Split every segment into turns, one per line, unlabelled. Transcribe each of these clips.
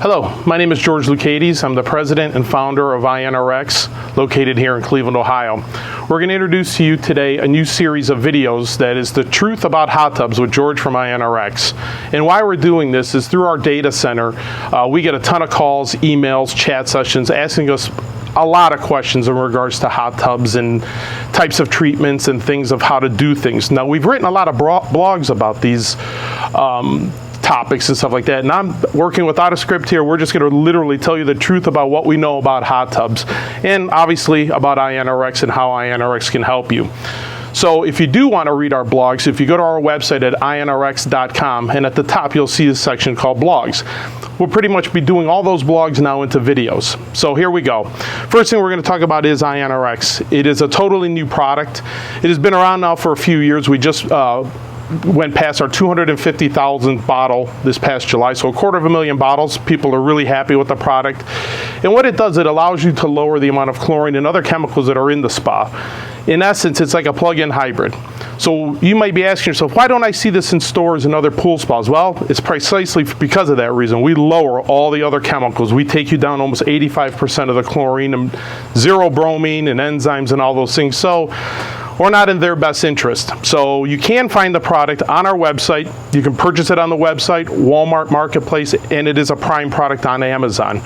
Hello, my name is George Lucades. I'm the president and founder of iONRx, located here in Cleveland, Ohio. We're going to introduce to you today a new series of videos that is the truth about hot tubs with George from iONRx. And why we're doing this is through our data center, we get a ton of calls, emails, chat sessions asking us a lot of questions in regards to hot tubs and types of treatments and things of how to do things. Now, we've written a lot of blogs about these topics and stuff like that, and I'm working without a script here. We're just going to literally tell you the truth about what we know about hot tubs and obviously about iONRx and how iONRx can help you. So if you do want to read our blogs, if you go to our website at ionrx.com, and at the top you'll see a section called blogs. We'll pretty much be doing all those blogs now into videos. So here we go. First thing we're going to talk about is iONRx. It is a totally new product. It has been around now for a few years. We just went past our 250,000 bottle this past July, so 250,000 bottles. People are really happy with the product. And what it does, it allows you to lower the amount of chlorine and other chemicals that are in the spa. In essence, it's like a plug-in hybrid. So you might be asking yourself, why don't I see this in stores and other pool spas? Well, it's precisely because of that reason. We lower all the other chemicals. We take you down almost 85% of the chlorine and zero bromine and enzymes and all those things. So we're not in their best interest. So you can find the product on our website. You can purchase it on the website, Walmart Marketplace, and it is a prime product on Amazon.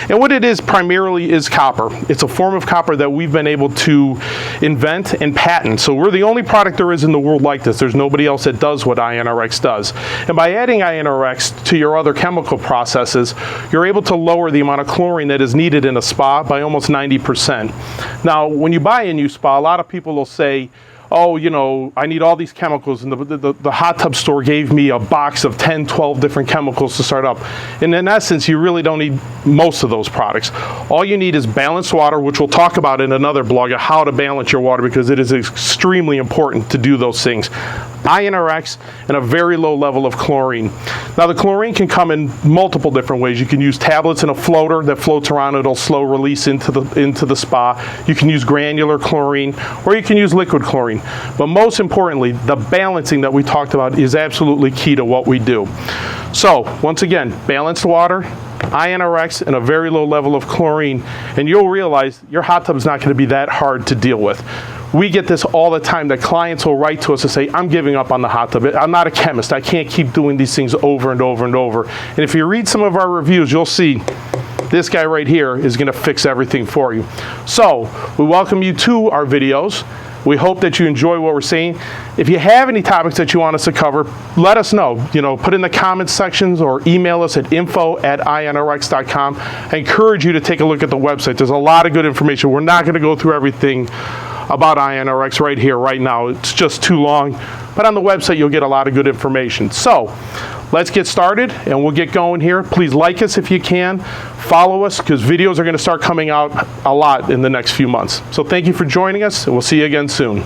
And what it is primarily is copper. It's a form of copper that we've been able to invent and patent. So we're the only product there is in the world like this. There's nobody else that does what iONRx does. And by adding iONRx to your other chemical processes, you're able to lower the amount of chlorine that is needed in a spa by almost 90%. Now, when you buy a new spa, a lot of people will say, oh, you know, I need all these chemicals, and the hot tub store gave me a box of 10, 12 different chemicals to start up. And in essence, you really don't need most of those products. All you need is balanced water, which we'll talk about in another blog of how to balance your water, because it is extremely important to do those things. iONRx and a very low level of chlorine. Now, the chlorine can come in multiple different ways. You can use tablets in a floater that floats around. It'll slow release into the spa. You can use granular chlorine, or you can use liquid chlorine. But most importantly, the balancing that we talked about is absolutely key to what we do. So, once again, balanced water, iONRx, and a very low level of chlorine, and you'll realize your hot tub is not going to be that hard to deal with. We get this all the time, that clients will write to us and say, I'm giving up on the hot tub. I'm not a chemist. I can't keep doing these things over and over and over. And if you read some of our reviews, you'll see this guy right here is going to fix everything for you. So we welcome you to our videos. We hope that you enjoy what we're saying. If you have any topics that you want us to cover, let us know. You know, put in the comments sections or email us at info@ionrx.com. I encourage you to take a look at the website. There's a lot of good information. We're not going to go through everything about iONRx right here, right now. It's just too long. But on the website, you'll get a lot of good information. So let's get started, and we'll get going here. Please like us if you can. Follow us, because videos are going to start coming out a lot in the next few months. So thank you for joining us, and we'll see you again soon.